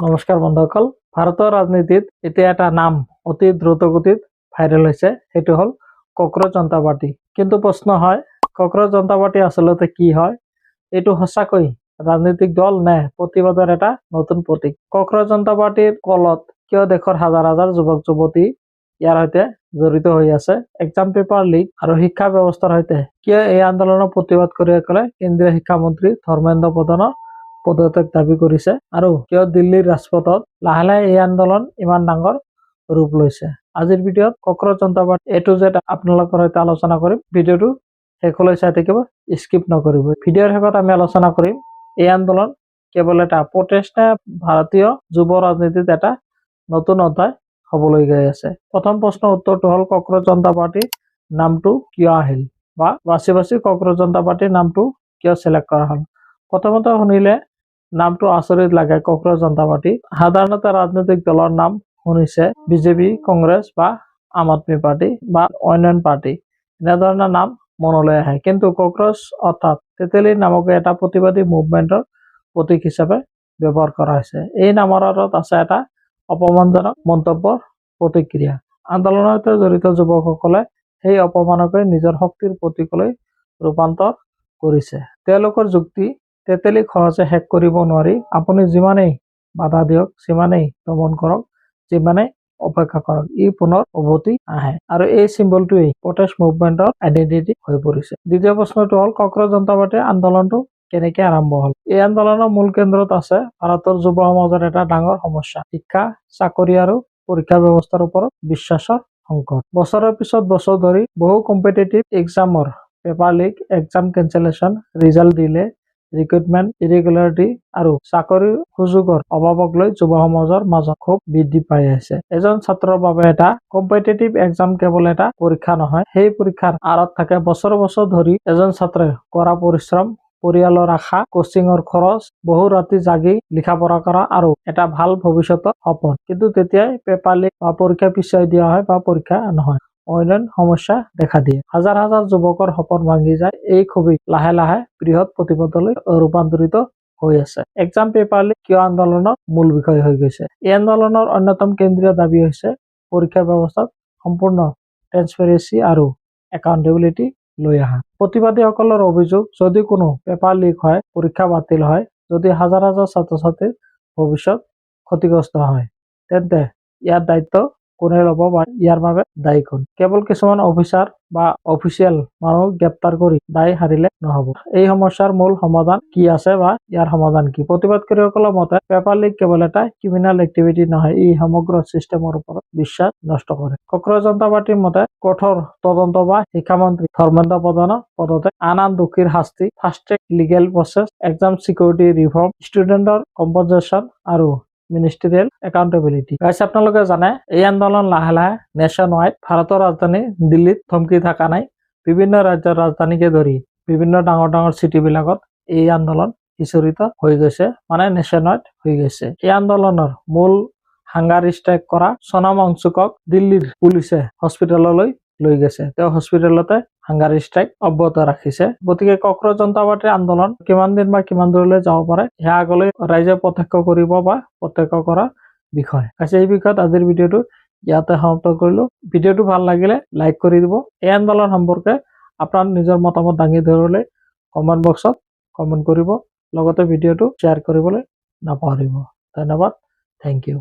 নমস্কাৰ বন্ধুসকল, ভাৰতৰ ৰাজনীতিত এতিয়া এটা নাম অতি দ্ৰুতগতিত ভাইৰেল হৈছে, সেইটো হ'ল কক্ৰজ জনতা পাৰ্টি। কিন্তু প্ৰশ্ন হয়, কক্ৰজ জনতা পাৰ্টি আচলতে কি হয়? এইটো সঁচাকৈ ৰাজনৈতিক দল নে প্ৰতিবাদৰ এটা নতুন প্ৰতীক? কক্ৰজ জনতা পাৰ্টিৰ কলত কিয় দেশৰ হাজাৰ হাজাৰ যুৱক যুৱতী ইয়াৰ সৈতে জড়িত হৈ আছে? এক্সাম পেপাৰ লিক আৰু শিক্ষা ব্যৱস্থাৰ সৈতে কিয় এই আন্দোলনৰ প্ৰতিবাদ কৰি কেন্দ্ৰীয় শিক্ষামন্ত্ৰী ধৰ্মেন্দ্ৰ প্ৰধানৰ পদত্যাগ দাবী কৰিছে আৰু কিয় দিল্লীৰ ৰাজপথত লাহে লাহে এই আন্দোলন ইমান ডাঙৰ ৰূপ লৈছে? আজিৰ ভিডিঅ'ত কক্ৰজ জনতা পাৰ্টি A to Z আপোনালোকৰ সৈতে আলোচনা কৰিম। ভিডিঅ'টো শেষলৈ চাই থাকিব, স্কিপ নকৰিব। ভিডিঅ'ৰ শেষত আমি আলোচনা কৰিম এই আন্দোলন কেৱল এটা প্ৰটেষ্ট নে ভাৰতীয় যুৱ ৰাজনীতিত এটা নতুন অধ্যায় হবলৈ গৈ আছে। প্ৰথম প্ৰশ্নৰ উত্তৰটো হ'ল কক্ৰজ জনতা পাৰ্টিৰ নামটো কিয় আহিল বা বাছি বাছি কক্ৰজ জনতা পাৰ্টিৰ নামটো কিয় চিলেক্ট কৰা হ'ল? প্ৰথমতে শুনিলে নামটো আচৰিত লাগে। কক্ৰজ জনতা পাৰ্টি সাধাৰণতে ৰাজনৈতিক দলৰ নাম শুনিছে বিজেপি, কংগ্ৰেছ বা আম আদমি পাৰ্টি বা অন্যান্য পাৰ্টি, এনেধৰণৰ নাম মনলৈ আহে। কিন্তু কক্ৰজ অৰ্থাৎ তেতেলী নামক এটা প্ৰতিবাদী মুভমেণ্টৰ প্ৰতীক হিচাপে ব্যৱহাৰ কৰা হৈছে। এই নামৰ আঁৰত আছে এটা অপমানজনক মন্তব্যৰ প্ৰতিক্ৰিয়া। আন্দোলনৰ সৈতে জড়িত যুৱকসকলে সেই অপমানকে নিজৰ শক্তিৰ প্ৰতীকলৈ ৰূপান্তৰ কৰিছে। তেওঁলোকৰ যুক্তি, তেতেলীক সহজে শেষ কৰিব নোৱাৰি। আপুনি যিমানেই বাধা দিয়ক, সিমানেই দমন কৰক, যিমানেই অপেক্ষা কৰক, ই পুনৰ উভতি আহে। আৰু এই চিম্বলটোৱেই প্ৰটেষ্ট মুভমেণ্টৰ আইডেণ্টিটি হৈ পৰিছে। দ্বিতীয় প্ৰশ্নটো হ'ল কক্ৰজ জনতা পাৰ্টিৰ আন্দোলনটো কেনেকে আৰম্ভ হ'ল? এই আন্দোলনৰ মূল কেন্দ্ৰত আছে ভাৰতৰ যুৱ সমাজৰ এটা ডাঙৰ সমস্যা, শিক্ষা, চাকৰি আৰু পৰীক্ষা ব্যৱস্থাৰ ওপৰত বিশ্বাসৰ সংকট। বছৰৰ পিছত বছৰ ধৰি বহু কম্পিটিটিভ এক্সামৰ paper leak, exam cancellation, result delay, recruitment irregularity আৰু চাকৰিৰ সুযোগৰ অভাৱক লৈ যুৱ সমাজৰ মাজত খুব বৃদ্ধি পাই আছে। এজন ছাত্ৰৰ বাবে এটা কম্পিটিটিভ এক্সাম কেৱল এটা পৰীক্ষা নহয়, সেই পৰীক্ষাৰ আঁৰত থাকে বছৰ বছৰ ধৰি এজন ছাত্ৰে কৰা পৰিশ্ৰম, পৰিয়ালৰ আশা, কোচিঙৰ খৰচ, বহু ৰাতি জাগি লিখা পঢ়া কৰা আৰু এটা ভাল ভৱিষ্যতৰ সপোন। কিন্তু তেতিয়াই পেপাৰ লিক বা পৰীক্ষা পিছুৱাই দিয়া হয় বা পৰীক্ষা নহয়, অন্যান্য সমস্যা দেখা দিয়ে। হাজাৰ হাজাৰ যুৱকৰ সপোন ভাঙি যায়। এই ছবি লাহে লাহে বৃহৎ প্ৰতিবাদলৈ ৰূপান্তৰিত হৈ আছে। এক্সাম পেপাৰ লিক কিয় আন্দোলনৰ মূল বিষয় হৈ গৈছে? এই আন্দোলনৰ অন্যতম কেন্দ্ৰীয় দাবী হৈছে পৰীক্ষা ব্যৱস্থাত সম্পূৰ্ণ ট্ৰেন্সপেৰেন্সি আৰু একাউণ্টেবিলিটি লৈ অহা। প্ৰতিবাদীসকলৰ অভিযোগ, যদি কোনো পেপাৰ লিক হয়, পৰীক্ষা বাতিল হয়, যদি হাজাৰ হাজাৰ ছাত্ৰ ছাত্ৰীৰ ভৱিষ্যত ক্ষতিগ্ৰস্ত হয়, তেন্তে ইয়াৰ দায়িত্ব কোনে ল'ব বা ইয়াৰ বাবে দায়ী কোন? কেৱল কিছুমান অফিচাৰ বা অফিচিয়েল মানুহ গ্ৰেপ্তাৰ কৰি দায় সাৰিলে নহব। এই সমস্যাৰ মূল সমাধান কি আছে বা ইয়াৰ সমাধান কি? প্ৰতিবাদকাৰীসকলৰ মতে পেপাৰ লিক কেৱল এটা ক্ৰিমিনেল এক্টিভিটি নহয়, ই সমগ্ৰ চিষ্টেমৰ ওপৰত বিশ্বাস নষ্ট কৰে। কক্ৰজ জনতা পাৰ্টিৰ মতে কঠোৰ তদন্ত বা শিক্ষামন্ত্ৰী ধৰ্মেন্দ্ৰ প্ৰধানৰ পদত্যাগ, আন দোষীৰ শাস্তি, fast track legal process, exam security reform, ষ্টুডেণ্টৰ কম্পনচেশ্যন আৰু মিনিষ্টেৰিয়েল একাউণ্টেবিলিটি। আপোনালোকে জানে এই আন্দোলন লাহে লাহে নেশ্যন ৱাইড, ভাৰতৰ ৰাজধানী দিল্লীত থমকি থকা নাই, বিভিন্ন ৰাজ্যৰ ৰাজধানীকে ধৰি বিভিন্ন ডাঙৰ ডাঙৰ চিটিবিলাকত এই আন্দোলন সিঁচৰিত হৈ গৈছে, মানে নেশ্যন ৱাইড হৈ গৈছে। এই আন্দোলনৰ মূল হাংগাৰ ষ্ট্ৰাইক কৰা সোনাম ৱাংচুকক দিল্লীৰ পুলিচে হস্পিটেললৈ লৈ গৈছে। তেওঁ হস্পিটেলতে হাংগাৰ ষ্ট্ৰাইক অব্যাহত ৰাখিছে। গতিকে কক্ৰজ জনতা পাৰ্টিৰ আন্দোলন কিমান দিন বা কিমান দূৰলৈ যাব পাৰে, সেয়া আগলৈ ৰাইজে প্ৰত্যক্ষ কৰিব বা প্ৰত্যক্ষ কৰা বিষয়। এই বিষয়ত আজিৰ ভিডিঅ'টো ইয়াতে সমাপ্ত কৰিলো। ভিডিঅ'টো ভাল লাগিলে লাইক কৰি দিব। এই আন্দোলন সম্পৰ্কে আপোনাৰ নিজৰ মতামত দাঙি ধৰিবলৈ কমেণ্ট বক্সত কমেণ্ট কৰিব। লগতে ভিডিঅ'টো শ্বেয়াৰ কৰিবলৈ নাপাহৰিব। ধন্যবাদ। Thank U.